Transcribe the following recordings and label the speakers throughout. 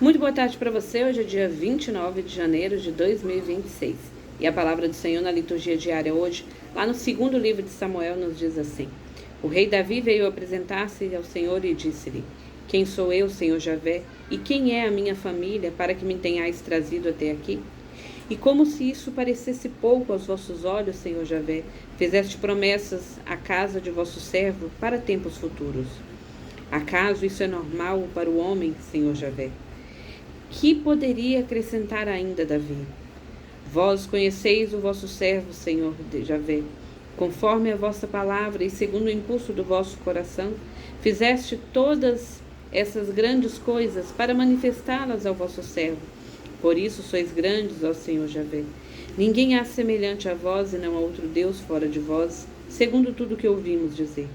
Speaker 1: Muito boa tarde para você. Hoje é dia 29 de janeiro de 2026. E a palavra do Senhor na liturgia diária hoje, lá no segundo livro de Samuel, nos diz assim: O rei Davi veio apresentar-se ao Senhor e disse-lhe: Quem sou eu, Senhor Javé, e quem é a minha família, para que me tenhais trazido até aqui? E como se isso parecesse pouco aos vossos olhos, Senhor Javé, fizeste promessas à casa de vosso servo para tempos futuros. Acaso isso é normal para o homem, Senhor Javé? Que poderia acrescentar ainda Davi? Vós conheceis o vosso servo, Senhor Javé. Conforme a vossa palavra e segundo o impulso do vosso coração, fizeste todas essas grandes coisas para manifestá-las ao vosso servo. Por isso sois grandes, ó Senhor Javé. Ninguém há semelhante a vós e não há outro Deus fora de vós, segundo tudo que ouvimos dizer.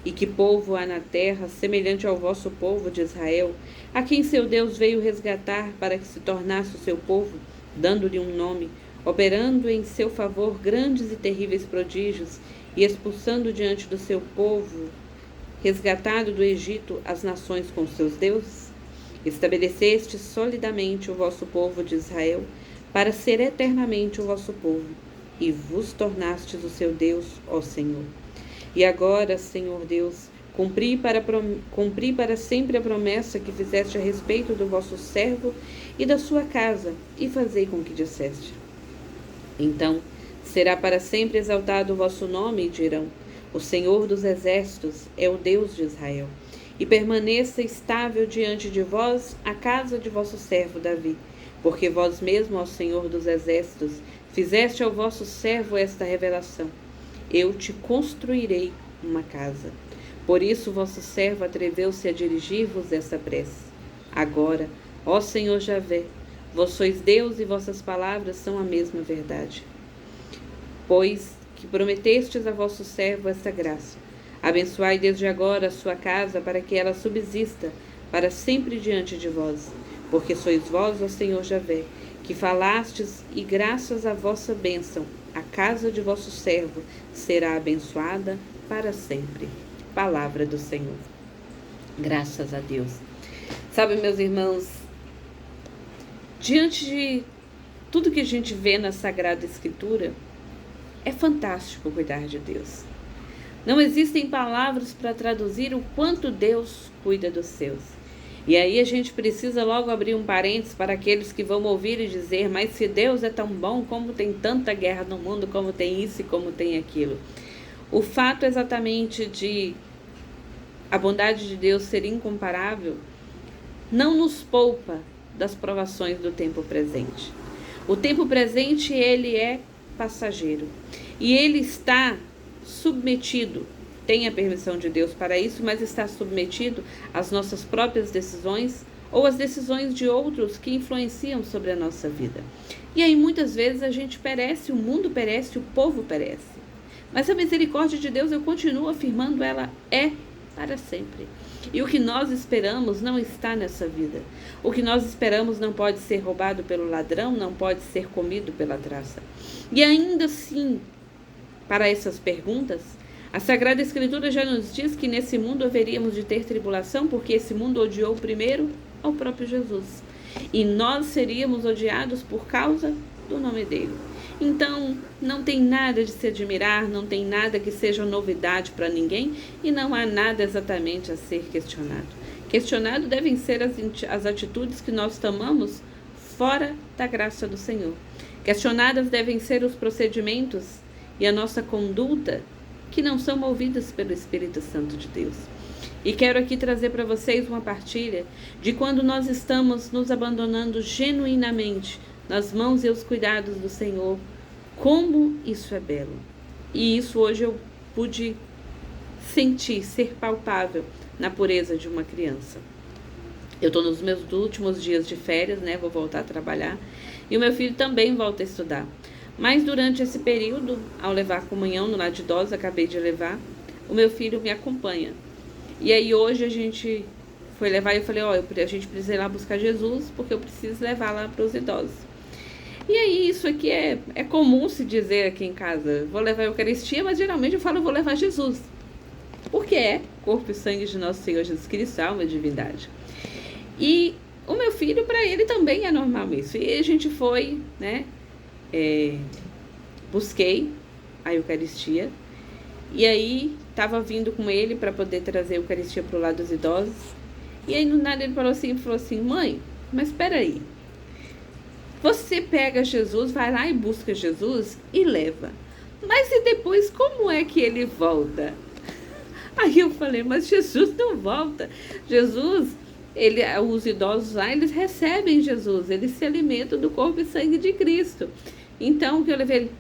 Speaker 1: E que povo há na terra, semelhante ao vosso povo de Israel, a quem seu Deus veio resgatar para que se tornasse o seu povo, dando-lhe um nome, operando em seu favor grandes e terríveis prodígios, e expulsando diante do seu povo, resgatado do Egito, as nações com seus deuses? Estabeleceste solidamente o vosso povo de Israel, para ser eternamente o vosso povo, e vos tornastes o seu Deus, ó Senhor. E agora, Senhor Deus, cumpri para sempre a promessa que fizeste a respeito do vosso servo e da sua casa, e fazei com que disseste. Então, será para sempre exaltado o vosso nome, e dirão: O Senhor dos exércitos é o Deus de Israel. E permaneça estável diante de vós a casa de vosso servo Davi, porque vós mesmo, ó Senhor dos exércitos, fizeste ao vosso servo esta revelação: Eu te construirei uma casa. Por isso vosso servo atreveu-se a dirigir-vos essa prece. Agora, ó Senhor Javé, vós sois Deus e vossas palavras são a mesma verdade. Pois que prometestes a vosso servo esta graça, abençoai desde agora a sua casa para que ela subsista para sempre diante de vós. Porque sois vós, ó Senhor Javé, que falastes, e graças à vossa bênção, a casa de vosso servo será abençoada para sempre. Palavra do Senhor. Graças a Deus. Sabe, meus irmãos, diante de tudo que a gente vê na Sagrada Escritura, é fantástico cuidar de Deus. Não existem palavras para traduzir o quanto Deus cuida dos seus. E aí a gente precisa logo abrir um parênteses para aqueles que vão ouvir e dizer: mas se Deus é tão bom, como tem tanta guerra no mundo, como tem isso e como tem aquilo? O fato exatamente de a bondade de Deus ser incomparável não nos poupa das provações do tempo presente. O tempo presente, ele é passageiro. E ele está submetido, tem a permissão de Deus para isso, mas está submetido às nossas próprias decisões ou às decisões de outros que influenciam sobre a nossa vida. E aí muitas vezes a gente perece, o mundo perece, o povo perece. Mas a misericórdia de Deus, eu continuo afirmando, ela é para sempre. E o que nós esperamos não está nessa vida. O que nós esperamos não pode ser roubado pelo ladrão, não pode ser comido pela traça. E ainda assim, para essas perguntas, a Sagrada Escritura já nos diz que nesse mundo haveríamos de ter tribulação, porque esse mundo odiou primeiro ao próprio Jesus. E nós seríamos odiados por causa do nome dele. Então, não tem nada de se admirar, não tem nada que seja novidade para ninguém e não há nada exatamente a ser questionado. Questionado devem ser as atitudes que nós tomamos fora da graça do Senhor. Questionadas devem ser os procedimentos e a nossa conduta que não são movidas pelo Espírito Santo de Deus. E quero aqui trazer para vocês uma partilha de quando nós estamos nos abandonando genuinamente nas mãos e os cuidados do Senhor, como isso é belo. E isso hoje eu pude sentir, ser palpável na pureza de uma criança. Eu estou nos meus últimos dias de férias, né? Vou voltar a trabalhar. E o meu filho também volta a estudar. Mas durante esse período, ao levar a comunhão no lar de idosos, acabei de levar, o meu filho me acompanha. E aí hoje a gente foi levar e eu falei: a gente precisa ir lá buscar Jesus, porque eu preciso levar lá para os idosos. E aí isso aqui é comum se dizer aqui em casa: vou levar a Eucaristia, mas geralmente eu falo: vou levar Jesus. Porque é corpo e sangue de nosso Senhor Jesus Cristo, alma e divindade. E o meu filho filho, para ele também é normal isso. E a gente foi, né? Busquei a Eucaristia. E aí, estava vindo com ele para poder trazer a Eucaristia para o lado dos idosos. E aí, no nada, ele falou assim, mãe, mas espera aí. Você pega Jesus, vai lá e busca Jesus e leva. Mas e depois, como é que ele volta? Aí eu falei, mas Jesus não volta. Jesus, os idosos lá, eles recebem Jesus, eles se alimentam do corpo e sangue de Cristo. Então, o que eu levei ele,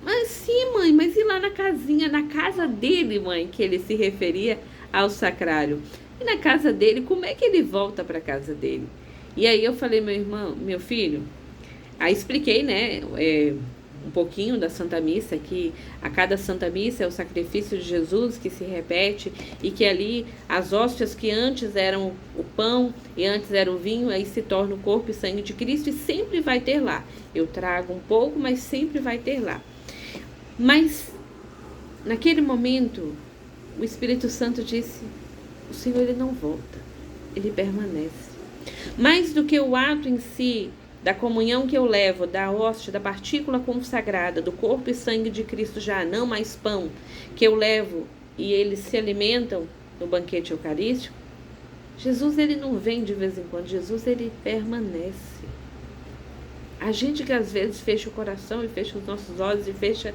Speaker 1: mas sim, mãe, mas e lá na casinha, na casa dele, mãe, que ele se referia ao sacrário. E na casa dele, como é que ele volta para a casa dele? E aí eu falei, meu filho, aí expliquei, né, um pouquinho da Santa Missa, que a cada Santa Missa é o sacrifício de Jesus que se repete, e que ali as hóstias que antes eram o pão e antes era o vinho, aí se torna o corpo e sangue de Cristo, e sempre vai ter lá. Eu trago um pouco, mas sempre vai ter lá. Mas naquele momento o Espírito Santo disse, o Senhor ele não volta, ele permanece. Mais do que o ato em si, da comunhão que eu levo, da hóstia, da partícula consagrada, do corpo e sangue de Cristo, já não mais pão, que eu levo e eles se alimentam no banquete eucarístico, Jesus ele não vem de vez em quando, Jesus ele permanece. A gente que às vezes fecha o coração e fecha os nossos olhos e fecha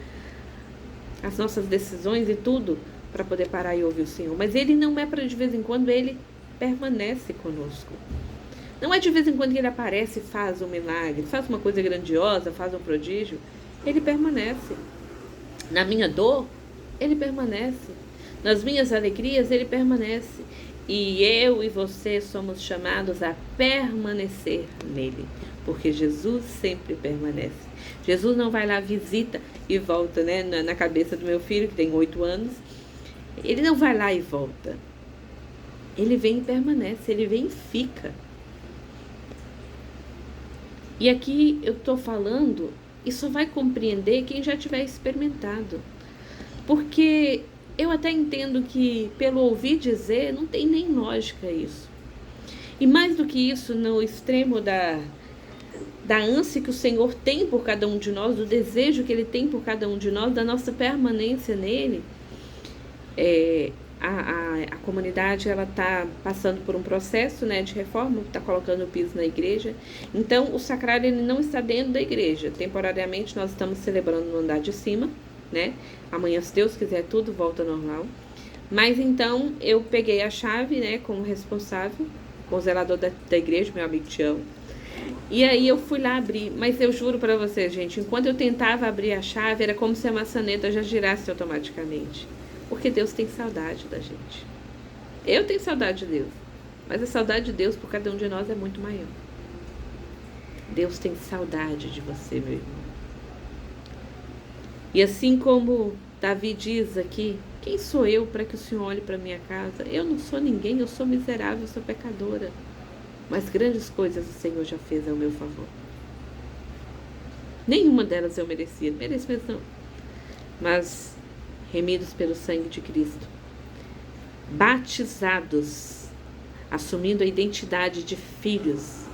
Speaker 1: as nossas decisões e tudo para poder parar e ouvir o Senhor, mas ele não é para de vez em quando, ele permanece conosco. Não é de vez em quando que ele aparece e faz um milagre, faz uma coisa grandiosa, faz um prodígio. Ele permanece. Na minha dor, ele permanece. Nas minhas alegrias, ele permanece. E eu e você somos chamados a permanecer nele, porque Jesus sempre permanece. Jesus não vai lá, visita e volta, né? Na cabeça do meu filho, que tem 8 anos, ele não vai lá e volta. Ele vem e permanece, ele vem e fica. E aqui eu estou falando, e só vai compreender quem já tiver experimentado. Porque eu até entendo que, pelo ouvir dizer, não tem nem lógica isso. E mais do que isso, no extremo da ânsia que o Senhor tem por cada um de nós, do desejo que Ele tem por cada um de nós, da nossa permanência nele, a comunidade ela está passando por um processo, né, de reforma, está colocando o piso na igreja. Então o sacrário ele não está dentro da igreja. Temporariamente nós estamos celebrando no andar de cima, né? Amanhã, se Deus quiser, tudo volta ao normal. Mas então eu peguei a chave, né, com o responsável, com o zelador da igreja, meu amigo Tião. E aí eu fui lá abrir, mas eu juro para vocês, gente, enquanto eu tentava abrir a chave, era como se a maçaneta já girasse automaticamente. Porque Deus tem saudade da gente. Eu tenho saudade de Deus, mas a saudade de Deus por cada um de nós é muito maior. Deus tem saudade de você, meu irmão. E assim como Davi diz aqui, quem sou eu para que o Senhor olhe para minha casa? Eu não sou ninguém, eu sou miserável, eu sou pecadora. Mas grandes coisas o Senhor já fez ao meu favor. Nenhuma delas eu merecia, mereço mesmo não. Mas remidos pelo sangue de Cristo, batizados, assumindo a identidade de filhos,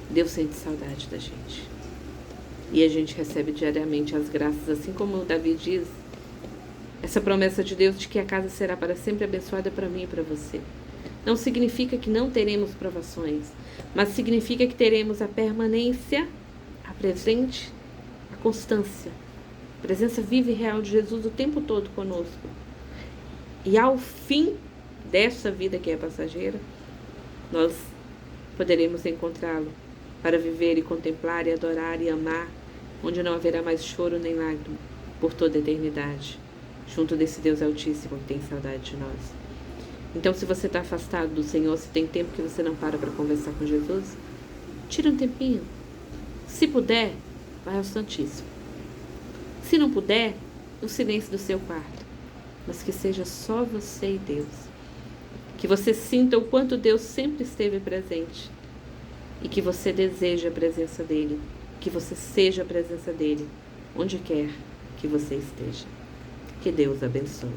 Speaker 1: Deus sente saudade da gente. E a gente recebe diariamente as graças, assim como o Davi diz, essa promessa de Deus de que a casa será para sempre abençoada para mim e para você. Não significa que não teremos provações, mas significa que teremos a permanência, a presente, a constância, a presença viva e real de Jesus o tempo todo conosco. E ao fim dessa vida que é passageira, nós poderemos encontrá-lo para viver e contemplar e adorar e amar, onde não haverá mais choro nem lágrima, por toda a eternidade, junto desse Deus Altíssimo que tem saudade de nós. Então, se você está afastado do Senhor, se tem tempo que você não para conversar com Jesus, tira um tempinho. Se puder, vai ao Santíssimo. Se não puder, no silêncio do seu quarto. Mas que seja só você e Deus. Que você sinta o quanto Deus sempre esteve presente. E que você deseje a presença dEle. Que você seja a presença dEle, onde quer que você esteja. Que Deus abençoe.